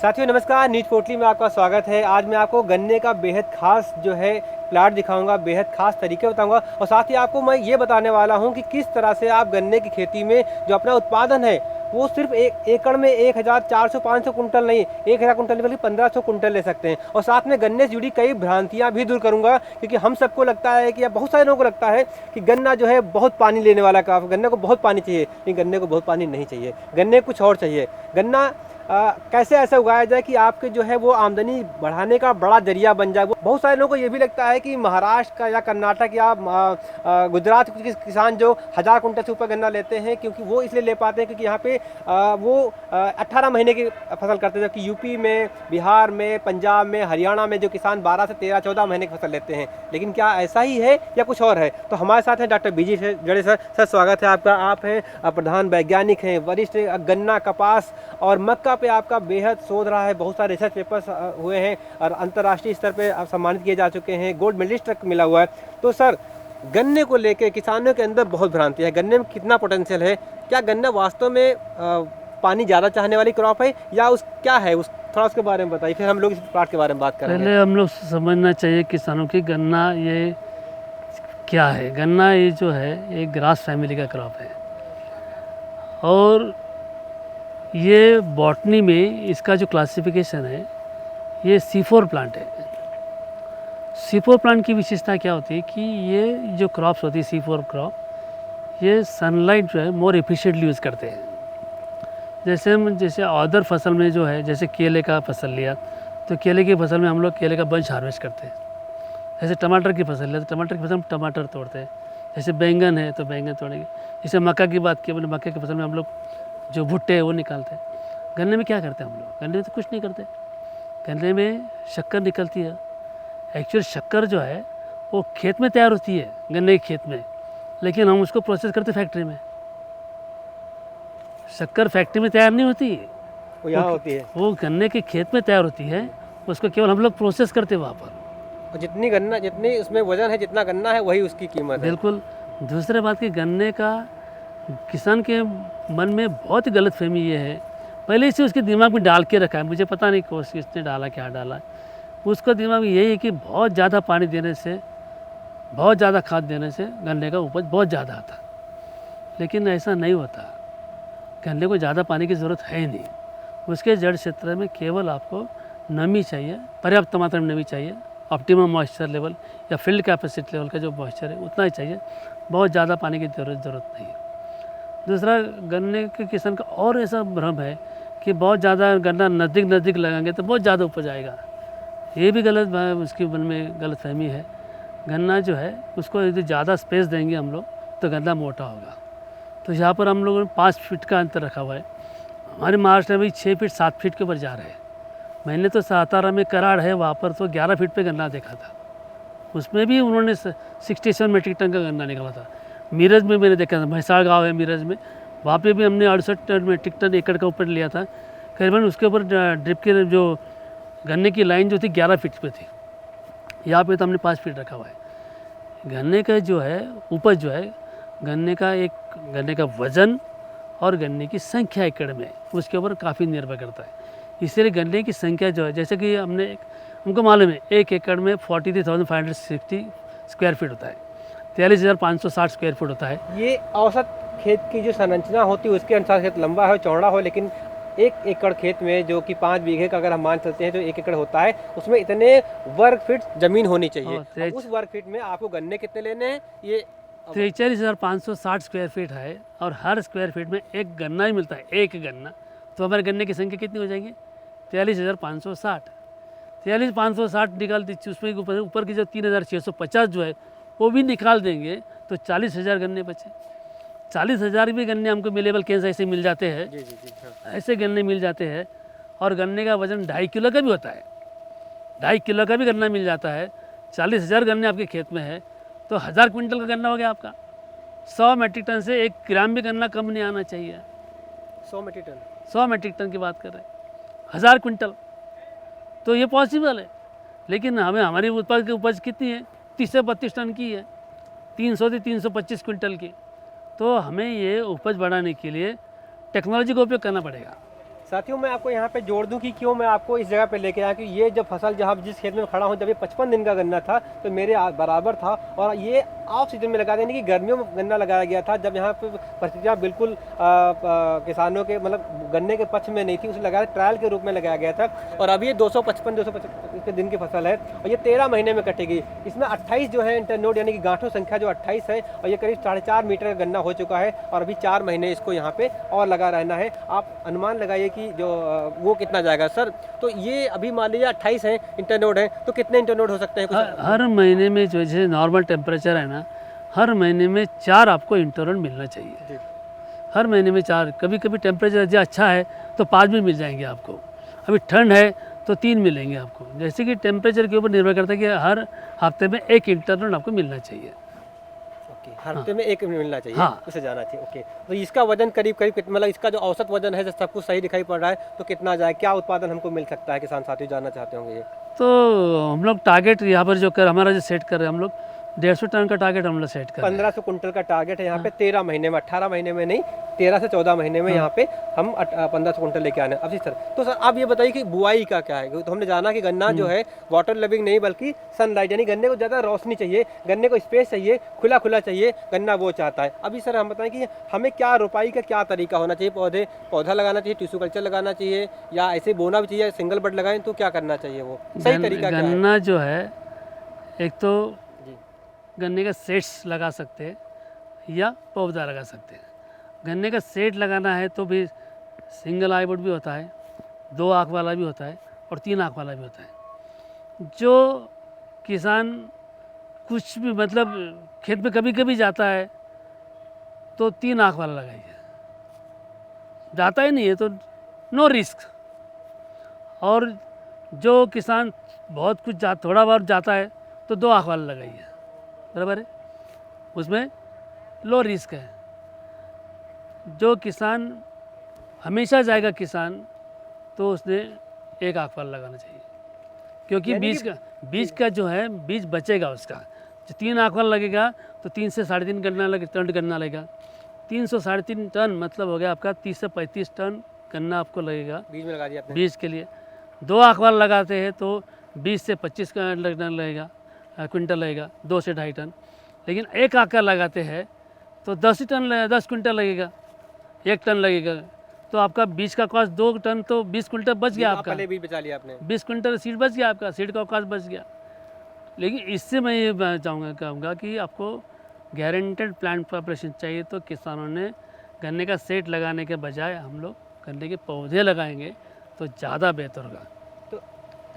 साथियों नमस्कार, न्यूज पोटली में आपका स्वागत है। आज मैं आपको गन्ने का बेहद खास जो है प्लाट दिखाऊंगा, बेहद खास तरीके बताऊंगा और साथ ही आपको मैं ये बताने वाला हूं कि किस तरह से आप गन्ने की खेती में जो अपना उत्पादन है वो सिर्फ एक एकड़ में 1400-500 कुंटल नहीं, 1000 कुंटल नहीं बल्कि 1500 कुंटल ले सकते हैं। और साथ में गन्ने से जुड़ी कई भ्रांतियां भी दूर करूंगा, क्योंकि हम सबको लगता है कि या बहुत सारे लोगों को लगता है कि गन्ना जो है बहुत पानी लेने वाला काम, गन्ने को बहुत पानी चाहिए। लेकिन गन्ने को बहुत पानी नहीं चाहिए, गन्ने कुछ और चाहिए। गन्ना कैसे ऐसा उगाया जाए कि आपके जो है वो आमदनी बढ़ाने का बड़ा जरिया बन जाए। वो बहुत सारे लोगों को ये भी लगता है कि महाराष्ट्र का या कर्नाटक या गुजरात के किसान जो 1000 कुंटल से ऊपर गन्ना लेते हैं, क्योंकि वो इसलिए ले पाते हैं क्योंकि यहाँ पे वो 18 महीने की फसल करते हैं, जबकि यूपी में, बिहार में, पंजाब में, हरियाणा में जो किसान 12 से 13-14 महीने की फसल लेते हैं। लेकिन क्या ऐसा ही है या कुछ और है? तो हमारे साथ हैं डॉक्टर बीजी जड़े सर। सर स्वागत है आपका। आप हैं प्रधान वैज्ञानिक हैं, वरिष्ठ गन्ना, कपास और मक्का पे आपका बेहद शोध रहा है। बहुत सारे रिसर्च पेपर्स हुए हैं और अंतर्राष्ट्रीय स्तर पे आप सम्मानित किए जा चुके हैं, गोल्ड मेडलिस्ट तक मिला हुआ है। तो सर, गन्ने को लेके किसानों के अंदर बहुत भ्रांति है। गन्ने में कितना पोटेंशियल है? क्या गन्ना वास्तव में पानी ज़्यादा चाहने वाली क्रॉप है या उस क्या है उस, थोड़ा उसके बारे में बताइए, फिर हम लोग इस प्लाट के बारे में बात करेंगे। पहले हम लोग समझना चाहिए किसानों की गन्ना ये क्या है। गन्ना ये जो है एक ग्रास फैमिली का क्रॉप है और ये बॉटनी में इसका जो क्लासिफिकेशन है ये C4 प्लांट है। C4 प्लांट की विशेषता क्या होती है कि ये जो क्रॉप्स होती है C4 क्रॉप, ये सनलाइट जो है मोर एफिशिएंटली यूज़ करते हैं। जैसे अदर फसल में जो है, जैसे केले का फसल लिया तो केले की फसल में हम लोग केले का बंच हार्वेस्ट करते हैं। जैसे टमाटर की फसल लिया तो टमाटर की फसल में टमाटर तोड़ते हैं। जैसे बैंगन है तो बैंगन तोड़ेंगे। जैसे मक्का की बात की, अपने मक्के की फसल में हम लोग जो भुट्टे है वो निकालते हैं। गन्ने में क्या करते हैं हम लोग? गन्ने में तो कुछ नहीं करते। गन्ने में शक्कर निकलती है। एक्चुअल शक्कर जो है वो खेत में तैयार होती है, गन्ने के खेत में, लेकिन हम उसको प्रोसेस करते फैक्ट्री में। शक्कर फैक्ट्री में तैयार नहीं होती, वो यहाँ होती है, वो गन्ने के खेत में तैयार होती है। उसको केवल हम लोग प्रोसेस करते हैं वहाँ पर। और जितनी उसमें वजन है, जितना गन्ना है वही उसकी कीमत है। बिल्कुल। दूसरे बात की गन्ने का किसान के मन में बहुत ही गलत फहमी ये है, पहले से उसके दिमाग में डाल के रखा है, मुझे पता नहीं कौन किसने डाला, क्या डाला। उसका दिमाग में यही है कि बहुत ज़्यादा पानी देने से, बहुत ज़्यादा खाद देने से गन्ने का उपज बहुत ज़्यादा आता। लेकिन ऐसा नहीं होता। गन्ने को ज़्यादा पानी की ज़रूरत है ही नहीं। उसके जड़ क्षेत्र में केवल आपको नमी चाहिए, पर्याप्त मात्रा में नमी चाहिए, ऑप्टिमम मॉइस्चर लेवल या फील्ड कैपेसिटी लेवल का जो मॉइस्चर है उतना ही चाहिए। बहुत ज़्यादा पानी की ज़रूरत नहीं है। दूसरा, गन्ने के किसान का और ऐसा भ्रम है कि बहुत ज़्यादा गन्ना नज़दीक लगाएंगे तो बहुत ज़्यादा उपज आएगा। ये भी गलत, उसके मन में गलत फहमी है। गन्ना जो है उसको यदि ज़्यादा स्पेस देंगे हम लोग तो गन्ना मोटा होगा। तो यहाँ पर हम लोगों ने 5 फीट का अंतर रखा हुआ है। हमारे महाराष्ट्र में भी 6 फीट 7 फीट के ऊपर जा रहे हैं। मैंने तो सातारा में कराड़ है, वहाँ पर तो 11 फीट पे गन्ना देखा था। उसमें भी उन्होंने 67 मेट्रिक टन का गन्ना निकाला था। मीरज में मैंने देखा था, भैंसाड़ गाँव है मीरज में, वहाँ पे भी हमने 68 मेट्रिक टन एकड़ का ऊपर लिया था। करीबन उसके ऊपर ड्रिप के जो गन्ने की लाइन जो थी 11 फीट पे थी। यहाँ पे तो हमने 5 फीट रखा हुआ है। गन्ने का जो है उपज जो है, गन्ने का वज़न और गन्ने की संख्या एकड़ में, उसके ऊपर काफ़ी निर्भर करता है। इसलिए गन्ने की संख्या जो है, जैसे कि हमको मालूम है 1 एकड़ में 43,560 स्क्वायर फीट होता है, 43,560 स्क्वायर फीट होता है। ये औसत खेत की जो संरचना होती है उसके अनुसार खेत लंबा हो चौड़ा हो, लेकिन 1 एकड़ खेत में जो कि 5 बीघे का अगर हम मान चलते हैं तो 1 एकड़ होता है, उसमें इतने वर्ग फीट जमीन होनी चाहिए। उस वर्ग फीट में आपको गन्ने कितने लेने हैं? ये 43,560 स्क्वायर फीट है और हर स्क्वायर फीट में एक गन्ना ही मिलता है, एक गन्ना। तो हमारे गन्ने की संख्या कितनी हो जाएगी? 43,560। 43,560 निकाल दी, उसमें ऊपर की जो 3,650 जो है वो भी निकाल देंगे तो 40,000 गन्ने बचे। 40,000 भी गन्ने हमको मिलेबल कैसे ऐसे मिल जाते हैं। जी जी जी, हाँ। ऐसे गन्ने मिल जाते हैं। और गन्ने का वज़न 2.5 किलो का भी होता है, 2.5 किलो का भी गन्ना मिल जाता है। 40,000 गन्ने आपके खेत में है तो 1000 क्विंटल का गन्ना हो गया आपका। 100 मेट्रिक टन से 1 ग्राम भी गन्ना कम नहीं आना चाहिए। 100 मेट्रिक टन, 100 मेट्रिक टन की बात कर रहे हैं, 1000 क्विंटल, तो ये पॉसिबल है। लेकिन हमारी उत्पाद की उपज कितनी है? 30 से 32 टन की है, 300 से 325 क्विंटल की। तो हमें ये उपज बढ़ाने के लिए टेक्नोलॉजी का उपयोग करना पड़ेगा। साथियों मैं आपको यहाँ पे जोड़ दूं कि क्यों मैं आपको इस जगह पे लेके आया कि ये जब फसल जहाँ जिस खेत में खड़ा हूँ, जब ये 55 दिन का गन्ना था तो मेरे बराबर था, और ये ऑफ सीजन में लगा देने की गर्मियों में गन्ना लगाया गया था, जब यहाँ पे परिस्थितियाँ बिल्कुल किसानों के मतलब गन्ने के पक्ष में नहीं थी, उसे लगाया ट्रायल के रूप में लगाया गया था। और अभी ये 255 दिन की फसल है और ये 13 महीने में कटेगी। इसमें 28 जो है इंटरनोड यानी कि गांठों संख्या जो 28 है, और ये करीब 4.5 मीटर का गन्ना हो चुका है और अभी 4 महीने इसको यहाँ पे और लगा रहना है। आप अनुमान लगाइए कि जो वो कितना जाएगा सर। तो ये अभी मान लीजिए 28 है इंटरनोड है, तो कितने इंटरनोड हो सकते हैं कुछ? हर महीने में जो जैसे नॉर्मल टेम्परेचर है ना, हर महीने में 4 आपको इंटरनोड मिलना चाहिए जी। हर महीने में 4। कभी कभी टेम्परेचर जो अच्छा है तो 5 भी मिल जाएंगे आपको। अभी ठंड है तो 3 मिलेंगे आपको। जैसे कि टेम्परेचर के ऊपर निर्भर करता है कि हर हफ्ते में 1 इंटरनोड आपको मिलना चाहिए। ओके, हर हफ्ते में एक मिलना चाहिए, हाँ। उसे जाना चाहिए। ओके, तो इसका वजन करीब करीब मतलब इसका जो औसत वजन है, जब सब कुछ सही दिखाई पड़ रहा है तो कितना जाए, क्या उत्पादन हमको मिल सकता है, किसान साथी जानना चाहते होंगे ये। तो हम लोग टारगेट यहाँ पर जो कर हमारा जो सेट कर रहे हैं हम लोग 150 टन का टारगेट हम लोग सेट कर रहे हैं। 1500 कुंटल का टारगेट है यहाँ पे 13 महीने में, 18 महीने में नहीं, 13 से 14 महीने में यहाँ पे हम 1500 कुंटल लेके आने। अब सर, तो सर आप ये बताइए कि बुआई का क्या है। तो हमने जाना कि गन्ना जो है वाटर लविंग नहीं बल्कि सनलाइट, यानी गन्ने को ज़्यादा रोशनी चाहिए, गन्ने को स्पेस चाहिए, खुला खुला चाहिए, गन्ना वो चाहता है। अभी सर हम बताएं कि हमें क्या रोपाई का क्या तरीका होना चाहिए, पौधा लगाना चाहिए, टिश्यू कल्चर लगाना चाहिए, या ऐसे बोना भी चाहिए, सिंगल बड लगाएं, तो क्या करना चाहिए, वो सही तरीका क्या है? गन्ना जो है, एक तो गन्ने का सेट्स लगा सकते हैं या पौधा लगा सकते हैं। गन्ने का सेट लगाना है तो भी सिंगल आईवुड भी होता है, 2 आँख वाला भी होता है और 3 आँख वाला भी होता है। जो किसान कुछ भी मतलब खेत में कभी कभी जाता है तो 3 आँख वाला लगाइए, जाता ही नहीं है तो नो रिस्क। और जो किसान बहुत कुछ थोड़ा बहुत जाता है तो 2 आँख वाला लगाइए, बराबर है, उसमें लो रिस्क है। जो किसान हमेशा जाएगा किसान तो उसने 1 आँख वाला लगाना चाहिए, क्योंकि बीज का जो है बीज बचेगा उसका। जो 3 आँख वाला लगेगा तो 3 से 3.5 टन गन्ना लगेगा। 300 3.5 टन मतलब हो गया आपका 30 से 35 टन गन्ना आपको लगेगा बीज में लगा दिया आपने। बीज के लिए। 2 आँख वाला लगाते हैं तो 20 से 25 टन लगेगा, क्विंटल लगेगा, 2 से 2.5 टन। लेकिन 1 आँख का लगाते हैं तो 10 क्विंटल लगेगा, 1 टन लगेगा। तो आपका बीज का कॉस्ट 2 टन तो 20 क्विंटल बच गया आपका। पहले बीज बचा लिया आपने, 20 क्विंटल सीड बच गया आपका, सीड का कॉस्ट बच गया। लेकिन इससे मैं ये कहूँगा कि आपको गारंटेड प्लांट प्रिपरेशन चाहिए। तो किसानों ने गन्ने का सेट लगाने के बजाय हम लोग गन्ने के पौधे लगाएंगे तो ज़्यादा बेहतर होगा।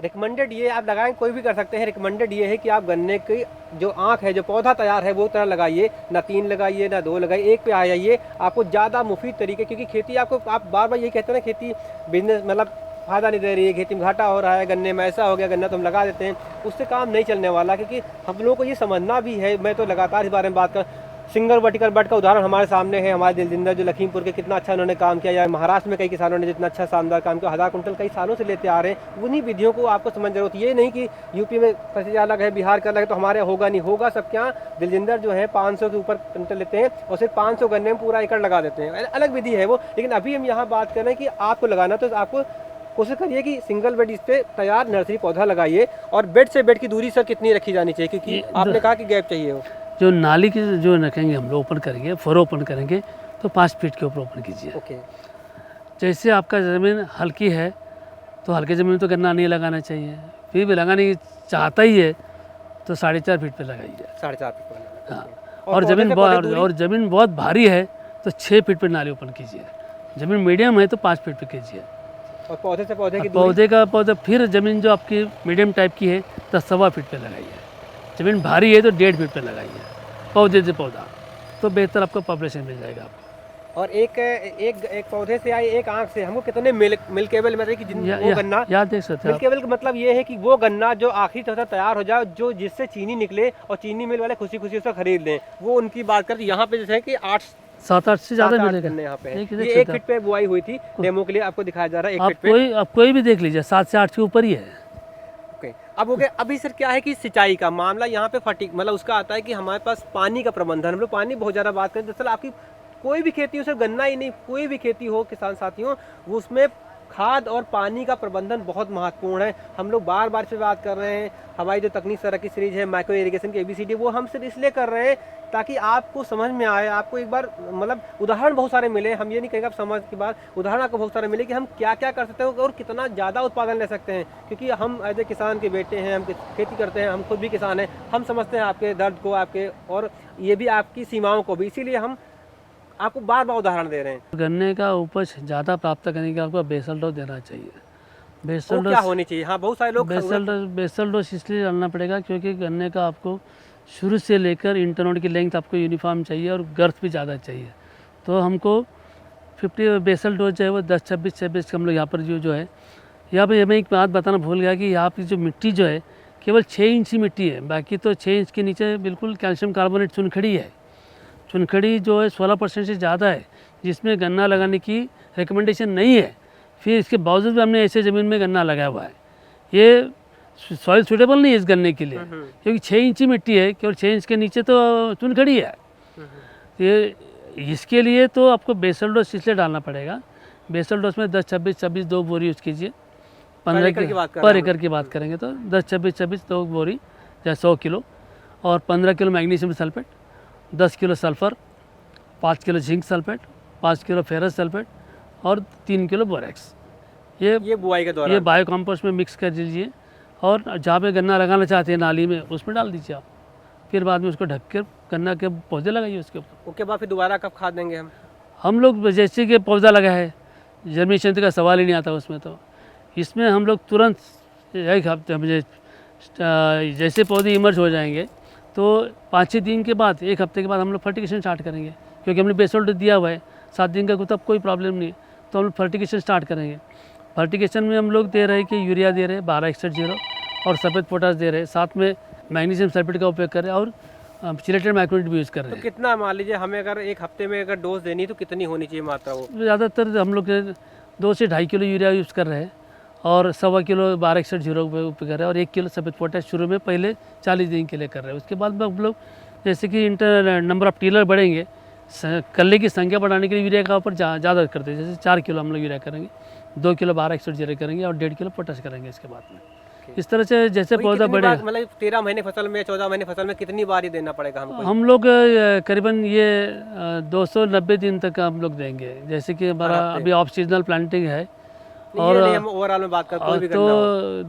रिकमेंडेड ये आप लगाएं, कोई भी कर सकते हैं। रिकमेंडेड ये है कि आप गन्ने की जो आँख है, जो पौधा तैयार है, वो तरह लगाइए, ना 3 लगाइए ना 2 लगाइए, 1 पे आ जाइए। आपको ज़्यादा मुफीद तरीके, क्योंकि खेती आपको आप बार बार यही कहते हैं ना, खेती बिजनेस मतलब फ़ायदा नहीं दे रही है, खेती में घाटा हो रहा है, गन्ने में ऐसा हो गया, गन्ना तो हम लगा देते हैं, उससे काम नहीं चलने वाला। क्योंकि हम लोगों को ये समझना भी है, मैं तो लगातार इस बारे में बात कर, सिंगल वर्टिकल बड का उदाहरण हमारे सामने है। हमारे दिलजिंदर जो लखीमपुर के, कितना अच्छा उन्होंने काम किया, या महाराष्ट्र में कई किसानों ने जितना अच्छा शानदार काम किया, 1000 कुंटल कई सालों से लेते आ रहे हैं। उन्हीं विधियों को आपको समझ जरूरत, ये नहीं कि यूपी में परिस्थिति अलग है, बिहार का अलग है तो हमारे होगा नहीं होगा। सबके यहाँ दिलजिंदर जो है 500 के ऊपर कुंटल लेते हैं और सिर्फ 500 गन्ने में पूरा एकड़ लगा देते हैं, अलग विधि है वो। लेकिन अभी हम यहाँ बात कर रहे हैं कि आपको लगाना, तो आपको कोशिश करिए कि सिंगल बेड इस पे तैयार नर्सरी पौधा लगाइए। और बेड से बेड की दूरी सर कितनी रखी जानी चाहिए, क्योंकि आपने कहा कि गैप चाहिए हो। जो नाली की जो रखेंगे हम लोग ओपन करेंगे, फरो ओपन करेंगे तो 5 फीट के ऊपर ओपन कीजिए। ओके। जैसे आपका ज़मीन हल्की है तो हल्के ज़मीन तो गन्ना नहीं लगाना चाहिए, फिर भी लगाने की चाहता ही है तो 4.5 फीट पे लगाइए। 4.5 फीट। हाँ, और ज़मीन बहुत भारी है तो 6 फीट पे नाली ओपन कीजिए। ज़मीन मीडियम है तो 5 फीट पे कीजिए। और पौधे से पौधे की पौधे फिर ज़मीन जो आपकी मीडियम टाइप की है तो 1.25 फीट पे लगाइए। ज़मीन भारी है तो 1.5 फीट पे लगाइए पौधे से पौधा, तो बेहतर आपको पॉपुलेशन मिल जाएगा आपको। और एक पौधे से आई 1 आँख से हमको कितने मिल्केबल मतलब कि वो गन्ना याद देख सकते हैं। मिल्केबल का मतलब ये है कि वो गन्ना जो आखिरी तरह तैयार हो जाए, जो जिससे चीनी निकले और चीनी मिल वाले खुशी खुशी उसको खरीद लें, वो उनकी बात करते। यहाँ पे जैसे कि 7-8 से ज़्यादा मिलेगा। यहाँ पे ये 1 फीट पे बुआई हुई थी, डेमो के लिए आपको दिखाया जा रहा है 1 फीट पे। आप कोई भी देख लीजिए 7 से 8 के ऊपर ही है। ओके। अब हो गया, अभी सर क्या है कि सिंचाई का मामला यहाँ पे फटीक मतलब उसका आता है कि हमारे पास पानी का प्रबंधन, हम लोग पानी बहुत ज़्यादा बात करें। दरअसल आपकी कोई भी खेती हो, सर गन्ना ही नहीं, कोई भी खेती हो किसान साथियों, वो उसमें खाद और पानी का प्रबंधन बहुत महत्वपूर्ण है। हम लोग बार बार इस पे बात कर रहे हैं। हमारी जो तकनीक सर की सीरीज है माइक्रो इरिगेशन की ABCD, वो हम सिर्फ इसलिए कर रहे हैं ताकि आपको समझ में आए, आपको एक बार मतलब उदाहरण बहुत सारे मिले। हम ये नहीं कहेंगे आप समझ के बाद, उदाहरण आपको बहुत सारे मिले कि हम क्या क्या कर सकते हैं और कितना ज़्यादा उत्पादन ले सकते हैं। क्योंकि हम एज ए किसान के बेटे हैं, हम खेती करते हैं, हम खुद भी किसान हैं, हम समझते हैं आपके दर्द को, आपके और ये भी आपकी सीमाओं को भी, इसीलिए हम आपको बार बार उदाहरण दे रहे हैं। गन्ने का उपज ज़्यादा प्राप्त करने के लिए आपको बेसल डोज देना चाहिए। वो बेसल क्या डोज होनी चाहिए? हाँ, बहुत सारे लोग बेसल डोज इसलिए डालना पड़ेगा क्योंकि गन्ने का आपको शुरू से लेकर इंटरनोड की लेंथ आपको यूनिफॉर्म चाहिए और गर्थ भी ज़्यादा चाहिए। तो हमको 50 बेसल डोज जो है वो 10-26 हम लोग यहाँ पर जो है यहाँ पर मैं एक बात बताना भूल गया कि यहाँ की जो मिट्टी जो है केवल 6 इंच की मिट्टी है, बाकी तो 6 इंच के नीचे बिल्कुल कैल्शियम कार्बोनेट चुनखड़ी है। चुनखड़ी जो है 16% से ज़्यादा है, जिसमें गन्ना लगाने की रिकमेंडेशन नहीं है। फिर इसके बावजूद भी हमने ऐसे ज़मीन में गन्ना लगाया हुआ है। ये सॉइल सूटेबल नहीं है इस गन्ने के लिए, क्योंकि 6 इंच मिट्टी है, केवल 6 इंच के नीचे तो चुनखड़ी है। ये इसके लिए तो आपको बेसल डोज इसलिए डालना पड़ेगा। बेसल डोज में 10-26-26 2 बोरी यूज कीजिए। 15 पर एकड़ की बात करेंगे तो 10-26-26 2 बोरी या 100 किलो, और 15 kilo magnesium sulphate, 10 kilo sulphur, 5 kilo zinc sulphate, 5 kilo ferrous sulphate और 3 किलो बोरेक्स। ये बुआई के दौरान ये बायो कंपोस्ट में मिक्स कर दीजिए और जहाँ पे गन्ना लगाना चाहते हैं नाली में उसमें डाल दीजिए आप। फिर बाद में उसको ढक कर गन्ना के पौधे लगाइए उसके ऊपर। उसके बाद फिर दोबारा कब खाद देंगे हम लोग जैसे कि पौधा लगा है, जर्मिनेशन का सवाल ही नहीं आता उसमें। तो इसमें हम लोग तुरंत एक हफ्ते मुझे जैसे पौधे इमर्ज हो जाएंगे तो 5-6 दिन के बाद, 1 हफ्ते के बाद हम लोग फर्टिगेशन स्टार्ट करेंगे, क्योंकि हमने बेसल डोज दिया हुआ है। 7 दिन का तब कोई प्रॉब्लम नहीं है, तो हम लोग फर्टिगेशन स्टार्ट करेंगे। फर्टिगेशन में हम लोग दे रहे हैं कि यूरिया दे रहे हैं 1261 और सफ़ेद पोटास दे रहे हैं, साथ में मैग्नीशियम सल्फेट का उपयोग कर रहे हैं और चिलेटेड माइक्रोन्यूट्रिएंट भी यूज़ कर रहे हैं। तो कितना मान लीजिए हमें अगर 1 हफ्ते में अगर डोज देनी तो कितनी होनी चाहिए मात्रा? वो ज़्यादातर हम लोग 2 से 2.5 किलो यूरिया यूज़ कर रहे हैं और 1.25 किलो 1261 उपयोग कर रहे हैं और 1 किलो सफ़ेद पोटास शुरू में पहले 40 दिन के लिए कर रहे हैं। उसके बाद में हम लोग जैसे कि नंबर ऑफ टीलर बढ़ेंगे, कल्ले की संख्या बढ़ाने के लिए यूरिया का ऊपर ज़्यादा करते हैं। जैसे 4 किलो हम लोग यूरिया करेंगे, 2 किलो 1261 करेंगे और 1.5 किलो पोटास करेंगे इसके बाद में। इस तरह से जैसे पौधा बढ़ेगा, मतलब 13 महीने फसल में, 14 महीने फसल में कितनी बार ही देना पड़ेगा हमको? हम लोग करीबन ये 290 दिन तक हम लोग देंगे। जैसे कि हमारा अभी ऑफ सीजनल प्लांटिंग है और हम ओवरऑल में बात कर कोई भी तो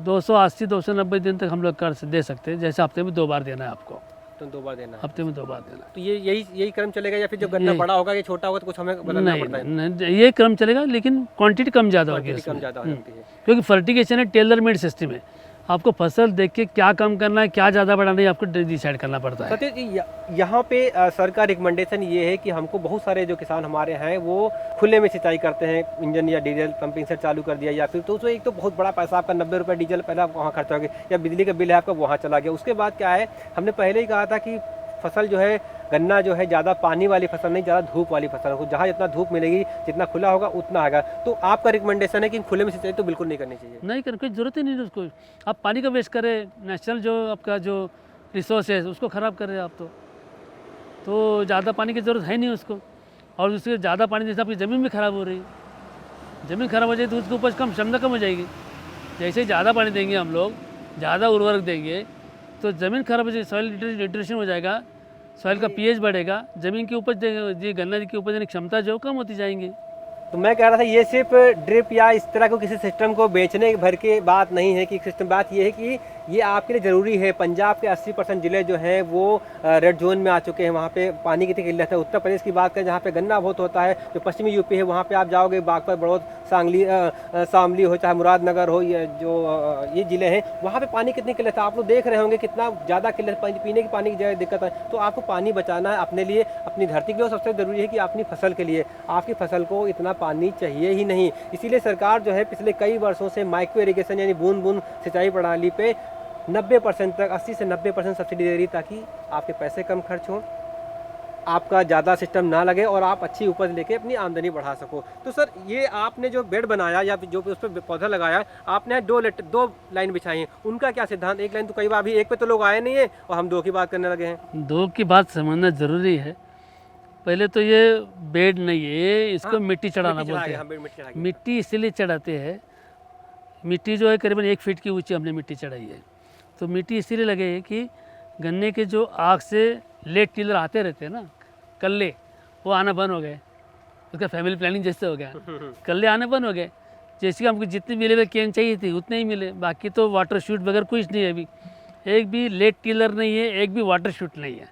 280-290 दिन तक हम लोग कर दे सकते हैं। जैसे हफ्ते में 2 बार देना है आपको, तो 2 बार देना है। हफ्ते में 2 बार देना। तो ये यही क्रम चलेगा या फिर जब गन्ना बड़ा होगा ये छोटा होगा तो कुछ हमें बदलना पड़ता है? नहीं, ये क्रम चलेगा, लेकिन क्वांटिटी कम ज़्यादा होगी, कम ज़्यादा हो जाती है, क्योंकि फर्टिगेशन है टेलर मेड सिस्टम है। आपको फसल देख के क्या कम करना है, क्या ज़्यादा बढ़ाना है, आपको डिसाइड करना पड़ता है। सतीश जी, यहाँ पे सर का रिकमेंडेशन ये है कि हमको बहुत सारे जो किसान हमारे हैं वो खुले में सिंचाई करते हैं, इंजन या डीजल पंपिंग सेट चालू कर दिया, या फिर तो एक तो बहुत बड़ा पैसा आपका 90 रुपये डीजल पहले आप वहाँ खर्चा हो गया, या बिजली का बिल है आपका वहाँ चला गया। उसके बाद क्या है, हमने पहले ही कहा था कि फसल जो है गन्ना जो है ज़्यादा पानी वाली फसल नहीं, ज़्यादा धूप वाली फसल हो, जहाँ जितना धूप मिलेगी जितना खुला होगा उतना आएगा। तो आपका रिकमेंडेशन है कि खुले में सिंचाई तो बिल्कुल नहीं करनी चाहिए? नहीं करने कोई ज़रूरत ही नहीं है उसको। आप पानी का वेस्ट करें, नेचुरल जो आपका जो रिसोर्स है उसको ख़राब कर रहे हैं आप। तो ज़्यादा पानी की ज़रूरत है नहीं उसको, और उससे ज़्यादा पानी जैसे आपकी ज़मीन भी ख़राब हो रही है। ज़मीन ख़राब हो जाए तो उसकी उपज कम, क्षमता कम हो जाएगी। जैसे ज़्यादा पानी देंगे हम लोग, ज़्यादा उर्वरक देंगे तो ज़मीन खराब हो जाएगी, सॉइल डिट्रेशन हो जाएगा, सॉइल का पीएच बढ़ेगा, ज़मीन की उपज जी गन्ना की उपज देने की क्षमता जो कम होती जाएंगी। तो मैं कह रहा था ये सिर्फ ड्रिप या इस तरह को किसी सिस्टम को बेचने भर के बात नहीं है कि सिस्टम, बात ये है कि ये आपके लिए ज़रूरी है। पंजाब के 80% ज़िले जो हैं वो रेड जोन में आ चुके हैं, वहाँ पे पानी की किल्लत है। उत्तर प्रदेश की बात करें जहाँ पे गन्ना बहुत होता है, जो पश्चिमी यूपी है वहाँ पे आप जाओगे, बागपत, बड़ौद, शामली हो, चाहे मुरादनगर हो, ये जो ये ज़िले हैं वहाँ पे पानी कितनी किल्लत है। आप लोग देख रहे होंगे कितना ज़्यादा किल्लत, पीने की पानी की ज़्यादा दिक्कत है। तो आपको पानी बचाना है अपने लिए, अपनी धरती के लिए, और सबसे ज़रूरी है कि अपनी फसल के लिए। आपकी फसल को इतना पानी चाहिए ही नहीं, इसीलिए सरकार जो है पिछले कई वर्षों से माइक्रो इरिगेशन यानी बूंद बूंद सिंचाई प्रणाली पे 90% तक, 80 से 90% सब्सिडी दे रही, ताकि आपके पैसे कम खर्च हों, आपका ज़्यादा सिस्टम ना लगे और आप अच्छी उपज लेके अपनी आमदनी बढ़ा सको। तो सर ये आपने जो बेड बनाया या जो उस पर पौधा लगाया, आपने 2 लाइन बिछाई हैं, उनका क्या सिद्धांत? 1 लाइन तो कई बार अभी 1 पे तो लोग आए नहीं है और हम 2 की बात करने लगे हैं। 2 की बात समझना ज़रूरी है। पहले तो ये बेड नहीं है, ये इसको हाँ, मिट्टी चढ़ाना मिट्टी चढ़ा बोलते के, हैं। हाँ, मिट्टी चढ़ा के। मिट्टी इसीलिए चढ़ाते हैं, मिट्टी जो है करीबन 1 फीट की ऊंची हमने मिट्टी चढ़ाई है। तो मिट्टी इसीलिए लगे है कि गन्ने के जो आग से लेट टिलर आते रहते हैं ना, कल्ले, वो आना बंद हो गए। उसका फैमिली प्लानिंग जैसे हो गया, कल्ले आने बंद हो गए। जैसे कि हमको जितनी मिले हुए केन चाहिए थी उतने ही मिले, बाकी तो वाटर शूट वगैरह कुछ नहीं है अभी। एक भी लेट टिलर नहीं है, एक भी वाटर शूट नहीं है।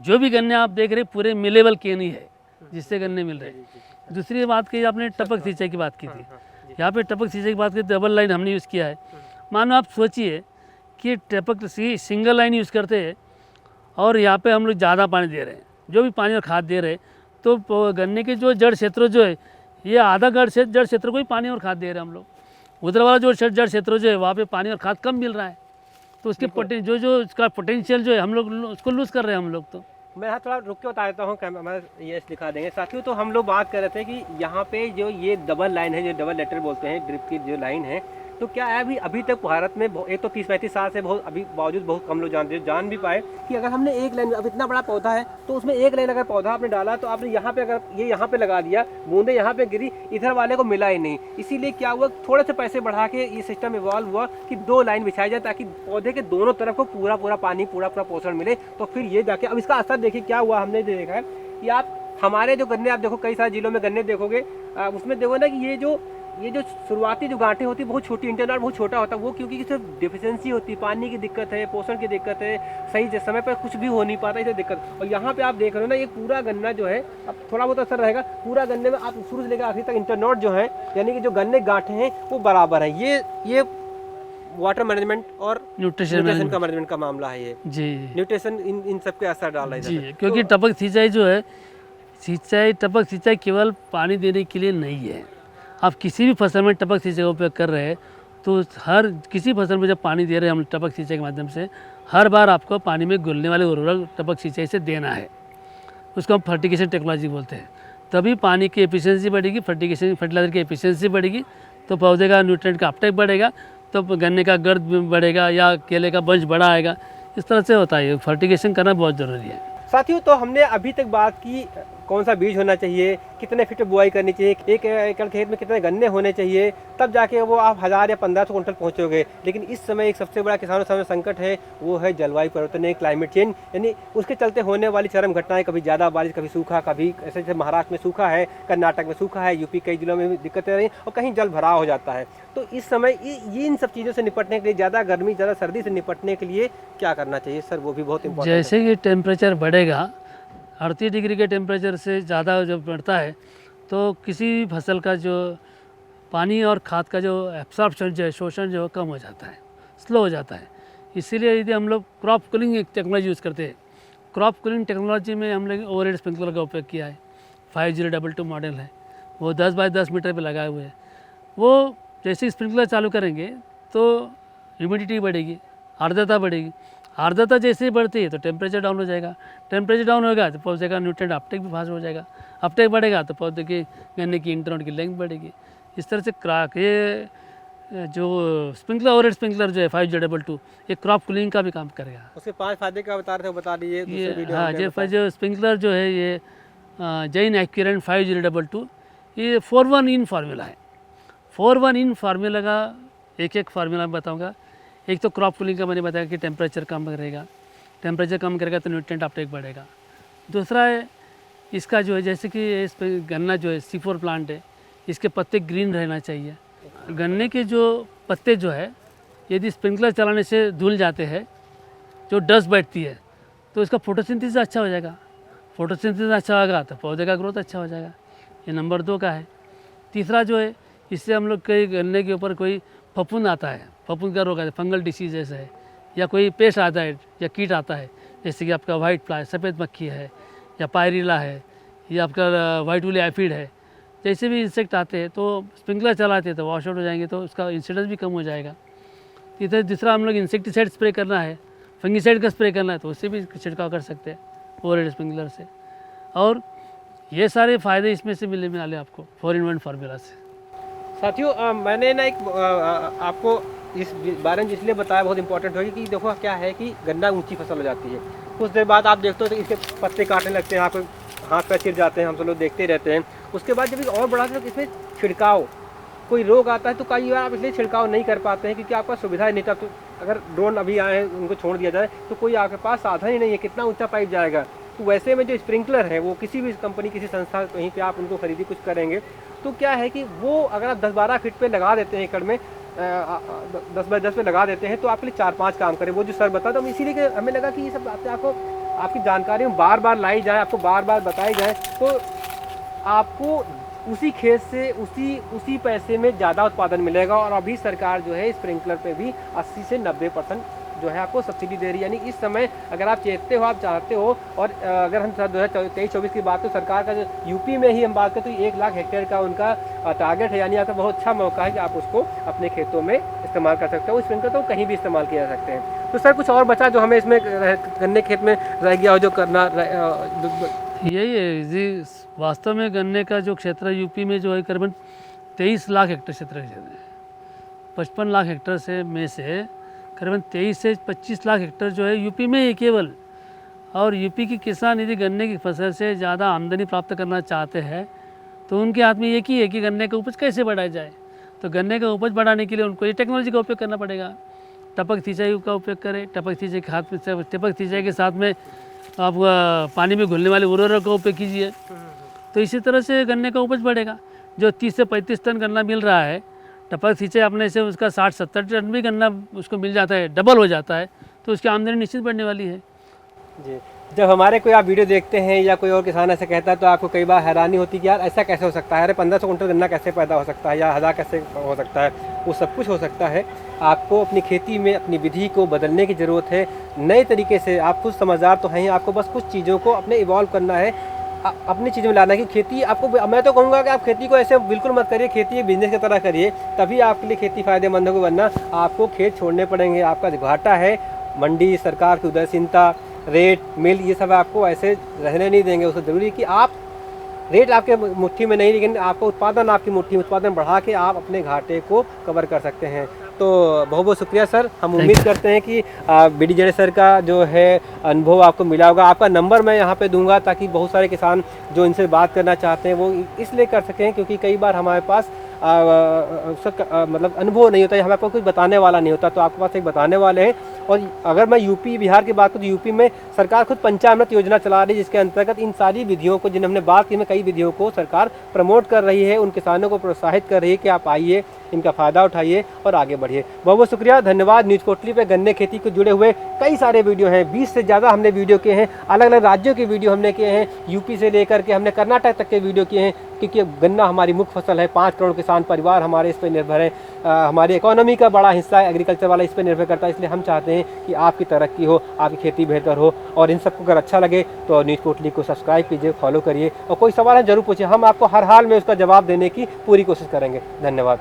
जो भी गन्ने आप देख रहे पूरे मिलेबल केन ही है जिससे गन्ने मिल रहे हैं। दूसरी बात की, आपने टपक सिंचाई की बात की थी, यहाँ पे टपक सिंचाई की बात की, डबल लाइन हमने यूज़ किया है। मानो आप सोचिए कि टपक सिंगल लाइन यूज़ करते हैं और यहाँ पे हम लोग ज़्यादा पानी दे रहे हैं, जो भी पानी और खाद दे रहे हैं, तो गन्ने के जो जड़ क्षेत्र जो है, ये आधा जड़ क्षेत्र को ही पानी और खाद दे रहे हैं हम लोग। उधर वाला जो जड़ क्षेत्र जो है वहाँ पे पानी और खाद कम मिल रहा है, तो उसके जो उसका पोटेंशियल जो है हम लोग उसको लूज़ कर रहे हैं हम लोग। तो मैं यहाँ थोड़ा रुक के बता देता हूँ, कैमरा ये दिखा देंगे साथियों। तो हम लोग बात कर रहे थे कि यहाँ पे जो ये डबल लाइन है, जो डबल लेटर बोलते हैं, ड्रिप की जो लाइन है, तो क्या है अभी तक भारत में एक तो 30-35 साल से बहुत अभी बावजूद बहुत कम लोग जान भी पाए कि अगर हमने एक लाइन, अब इतना बड़ा पौधा है तो उसमें एक लाइन अगर पौधा आपने डाला तो आपने यहाँ पे अगर ये यहाँ पे लगा दिया, बूंदे यहाँ पे गिरी, इधर वाले को मिला ही नहीं। इसीलिए क्या हुआ, थोड़े से पैसे बढ़ा के ये सिस्टम इवॉल्व हुआ कि 2 लाइन बिछाई जाए ताकि पौधे के दोनों तरफ को पूरा पानी, पूरा पोषण मिले। तो फिर ये जाके अब इसका असर देखिए क्या हुआ। हमने देखा है कि आप हमारे जो गन्ने, आप देखो कई सारे जिलों में गन्ने देखोगे, उसमें देखो ना कि ये जो शुरुआती जो गांठें होती है बहुत छोटी, इंटरनल बहुत छोटा होता है। वो क्योंकि सिर्फ डिफिशियंसी होती है, पानी की दिक्कत है, पोषण की दिक्कत है, सही समय पर कुछ भी हो नहीं पाता, इसे दिक्कत। और यहाँ पे आप देख रहे हो ना, ये पूरा गन्ना जो है, अब थोड़ा बहुत असर रहेगा, पूरा गन्ने में आप शुरू से लेकर आखिर तक इंटरनोड जो है, यानी कि जो गन्ने गांठें हैं वो बराबर है। ये वाटर मैनेजमेंट और न्यूट्रिशन का मैनेजमेंट का मामला है ये जी, न्यूट्रिशन इन सब पे असर डाल रहा है जी। क्योंकि टपक सिंचाई जो है, टपक सिंचाई केवल पानी देने के लिए नहीं है। आप किसी भी फसल में टपक सिंचाई का उपयोग कर रहे हैं तो हर किसी फसल में जब पानी दे रहे हैं हम टपक सिंचाई के माध्यम से, हर बार आपको पानी में घुलने वाले उर्वरक टपक सिंचाई से देना है। उसको हम फर्टिगेशन टेक्नोलॉजी बोलते हैं। तभी पानी की एफिशिएंसी बढ़ेगी, फर्टिलाइजर की एफिशिएंसी बढ़ेगी, तो पौधे का न्यूट्रिएंट का अपटेक बढ़ेगा, तो गन्ने का गर्द बढ़ेगा या केले का बंच बड़ा आएगा। इस तरह से होता है, फर्टिगेशन करना बहुत ज़रूरी है। साथियों, तो हमने अभी तक बात की कौन सा बीज होना चाहिए, कितने फीट बुआई करनी चाहिए, एक एकड़ खेत में कितने गन्ने होने चाहिए, तब जाके वो आप 1000 या 1500 कुंटल पहुंचोगे। लेकिन इस समय एक सबसे बड़ा किसानों के सामने संकट है, वो है जलवायु परिवर्तन, है क्लाइमेट चेंज, यानी उसके चलते होने वाली चरम घटनाएं, कभी ज़्यादा बारिश, कभी सूखा, कभी ऐसे जैसे महाराष्ट्र में सूखा है, कर्नाटक में सूखा है, यूपी कई जिलों में भी दिक्कतें रही और कहीं जल भराव हो जाता है। तो इस समय ये इन सब चीज़ों से निपटने के लिए, ज़्यादा गर्मी, ज़्यादा सर्दी से निपटने के लिए क्या करना चाहिए सर, वो भी बहुत इंपॉर्टेंट है। जैसे कि टेम्परेचर बढ़ेगा, 38 डिग्री के टेम्परेचर से ज़्यादा जब बढ़ता है तो किसी भी फसल का जो पानी और खाद का जो एब्सॉर्प्शन जो है, शोषण जो है कम हो जाता है, स्लो हो जाता है। इसीलिए यदि हम लोग क्रॉप कूलिंग एक टेक्नोलॉजी यूज़ करते हैं, क्रॉप कूलिंग टेक्नोलॉजी में हम लोग ओवरहेड स्प्रिंकलर का उपयोग किया है। 5022 मॉडल है, वो 10 बाय 10 मीटर पे लगाए हुए हैं। वो जैसे ही स्प्रिंकलर चालू करेंगे तो ह्यूमिडिटी बढ़ेगी, आर्द्रता बढ़ेगी। आर्द्रता जैसे ही बढ़ती है तो टेम्परेचर डाउन हो जाएगा, टेम्परेचर डाउन होगा तो पौधे का न्यूट्रिएंट अपटेक भी फास्ट हो जाएगा, अपटेक बढ़ेगा तो पौधे की गन्ने की इंटरनोड की लेंथ बढ़ेगी। इस तरह से ये जो स्प्रिंकलर, ओवरहेड स्प्रिंकलर जो है 5022, ये क्रॉप कूलिंग का भी काम करेगा। उसके 5 फायदे क्या बता रहे थे, बता दीजिए। ये हाँ, जो स्प्रिंकलर जो है ये जैन एक्यूरेंट 5022, ये 4-1 इन फार्मूला है। 4-1 इन फार्मूला का एक फार्मूला मैं बताऊँगा। एक तो क्रॉप कूलिंग का मैंने बताया कि टेम्परेचर कम करेगा, टेम्परेचर कम करेगा तो न्यूट्रिएंट अपटेक बढ़ेगा। दूसरा है इसका जो है, जैसे कि इस गन्ना जो है C4 प्लांट है, इसके पत्ते ग्रीन रहना चाहिए। गन्ने के जो पत्ते जो है, यदि स्प्रिंकलर चलाने से धुल जाते हैं, जो डस्ट बैठती है, तो इसका फोटोसिंथेसिस अच्छा हो जाएगा। फोटोसिंथेसिस अच्छा होगा तो पौधे का ग्रोथ अच्छा हो जाएगा। ये नंबर 2 का है। तीसरा जो है, इससे हम लोग कई गन्ने के ऊपर कोई फफूंद आता है, फफूंद का रोग आता है, फंगल डिसीज जैसा है, या कोई पेस्ट आता है या कीट आता है, जैसे कि आपका वाइट फ्लाई, सफ़ेद मक्खी है, या पायरिला है, या आपका वाइट वुली एफिड है, जैसे भी इंसेक्ट आते हैं तो स्प्रिंकलर चलाते हैं तो वॉश आउट हो जाएंगे, तो उसका इंसिडेंस भी कम हो जाएगा। इधर दूसरा हम लोग इंसेक्टिसाइड स्प्रे करना है, फंगिसाइड का स्प्रे करना है, तो उससे भी छिड़काव कर सकते हैं ओवरहेड स्प्रिंकलर से। और ये सारे फ़ायदे इसमें से मिलने वाले आपको 4-in-1 फार्मूला से। साथियों, मैंने ना एक आपको इस बारे में इसलिए बताया, बहुत इंपॉर्टेंट होगी कि देखो क्या है कि गन्ना ऊंची फसल हो जाती है, कुछ देर बाद आप देखते हो तो इसके पत्ते काटने लगते हैं, हाथ पैर चिर जाते हैं, हम सब लोग देखते रहते हैं। उसके बाद जब और बढ़ा तो इसमें छिड़काव, कोई रोग आता है तो कई बार आप इसलिए छिड़काव नहीं कर पाते हैं क्योंकि आपका सुविधा नहीं था। तो अगर ड्रोन अभी आए हैं उनको छोड़ दिया जाए तो कोई आपके पास साधन ही नहीं है, कितना ऊंचा पाइप जाएगा। तो वैसे में जो स्प्रिंकलर है वो किसी भी कंपनी, किसी संस्था कहीं पे आप उनको खरीदी कुछ करेंगे तो क्या है कि वो अगर आप 10-12 फीट पे लगा देते हैं, एकड़ में 10 बाय 10 पे लगा देते हैं तो आपके लिए 4-5 काम करें। वो जो सर बता, तो इसीलिए हमें लगा कि ये सब बातें आपको आपकी जानकारी में बार बार लाई जाए, आपको बार बार बताई जाए, तो आपको उसी खेत से उसी पैसे में ज़्यादा उत्पादन मिलेगा। और अभी सरकार जो है स्प्रिंकलर पे भी 80 से 90% जो है आपको सब्सिडी दे रही है। यानी इस समय अगर आप चेतते हो, आप चाहते हो, और अगर हम 2023-24 की बात, तो सरकार का जो यूपी में ही हम बात करें तो 1 लाख हेक्टेयर का उनका टारगेट है। यानी आपका बहुत अच्छा मौका है कि आप उसको अपने खेतों में इस्तेमाल कर सकते हो। स्प्रिंकलर तो कहीं भी इस्तेमाल किया जा सकते हैं। तो सर कुछ और बचा जो हमें इसमें गन्ने खेत में रह गया हो जो करना यही है जी। वास्तव में गन्ने का जो क्षेत्र है यूपी में जो है करीबन 23 लाख हेक्टेयर क्षेत्र है। 55 लाख हेक्टेयर से में से करीबन 23 से 25 लाख हेक्टेयर जो है यूपी में ही केवल। और यूपी की किसान यदि गन्ने की फसल से ज़्यादा आमदनी प्राप्त करना चाहते हैं तो उनके हाथ में एक ही है कि गन्ने का उपज कैसे बढ़ाया जाए। तो गन्ने का उपज बढ़ाने के लिए उनको ये टेक्नोलॉजी का उपयोग करना पड़ेगा। टपक सिंचाई का उपयोग करें। टपक सिंचाई के टपक सिंचाई के साथ में आप पानी में घुलने वाले उर्वरक का उपयोग कीजिए, तो इसी तरह से गन्ने का उपज बढ़ेगा। जो 30 से 35 टन गन्ना मिल रहा है, टपक सिंचाई अपने से उसका 60-70 टन भी गन्ना उसको मिल जाता है, डबल हो जाता है, तो उसकी आमदनी निश्चित बढ़ने वाली है जी। जब हमारे कोई आप वीडियो देखते हैं या कोई और किसान ऐसे कहता है तो आपको कई बार हैरानी होती है कि यार ऐसा कैसे हो सकता है, अरे 1500 कुंटल गन्ना कैसे पैदा हो सकता है या 1000 कैसे हो सकता है। वो सब कुछ हो सकता है। आपको अपनी खेती में अपनी विधि को बदलने की ज़रूरत है, नए तरीके से। आप खुद समझदार तो हैं, आपको बस कुछ चीज़ों को अपने इवॉल्व करना है, अपनी चीज़ों में लाना है कि खेती आपको, मैं तो कहूँगा कि आप खेती को ऐसे बिल्कुल मत करिए, खेती एक बिजनेस की तरह करिए, तभी आपके लिए खेती फ़ायदेमंद होगी। वरना आपको खेत छोड़ने पड़ेंगे, आपका घाटा है। मंडी, सरकार की उदासीनता, रेट, मिल, ये सब आपको ऐसे रहने नहीं देंगे। उसको ज़रूरी है कि आप रेट आपके मुट्ठी में नहीं, लेकिन आपको उत्पादन आपकी मुट्ठी में, उत्पादन बढ़ा के आप अपने घाटे को कवर कर सकते हैं। तो बहुत बहुत शुक्रिया सर। हम उम्मीद करते हैं कि बीडी जड़े सर का जो है अनुभव आपको मिला होगा। आपका नंबर मैं यहाँ पे दूंगा ताकि बहुत सारे किसान जो इनसे बात करना चाहते हैं वो इसलिए कर सकें क्योंकि कई बार हमारे पास मतलब अनुभव नहीं होता है, हमें आपको कुछ बताने वाला नहीं होता। तो आपके पास एक बताने वाले हैं। और अगर मैं यूपी बिहार की बात करूँ तो यूपी में सरकार खुद पंचामृत योजना चला रही है, जिसके अंतर्गत इन सारी विधियों को, जिन्हें हमने बात की, में कई विधियों को सरकार प्रमोट कर रही है, उन किसानों को प्रोत्साहित कर रही है कि आप आइए, इनका फ़ायदा उठाइए और आगे बढ़िए। बहुत बहुत शुक्रिया, धन्यवाद। न्यूज़ कोटली पे गन्ने खेती को जुड़े हुए कई सारे वीडियो हैं, 20 से ज़्यादा हमने वीडियो किए हैं, अलग अलग राज्यों के वीडियो हमने किए हैं, यूपी से लेकर के हमने कर्नाटक तक के वीडियो किए हैं, क्योंकि गन्ना हमारी मुख्य फसल है। 5 करोड़ किसान परिवार हमारे इस पर निर्भर है। हमारी इकोनॉमी का बड़ा हिस्सा एग्रीकल्चर वाला इस पर निर्भर करता है। इसलिए हम चाहते हैं कि आपकी तरक्की हो, आपकी खेती बेहतर हो। और इन सबको अगर अच्छा लगे तो न्यूज़ कोटली को सब्सक्राइब कीजिए, फॉलो करिए, और कोई सवाल है जरूर पूछिए, हम आपको हर हाल में उसका जवाब देने की पूरी कोशिश करेंगे। धन्यवाद।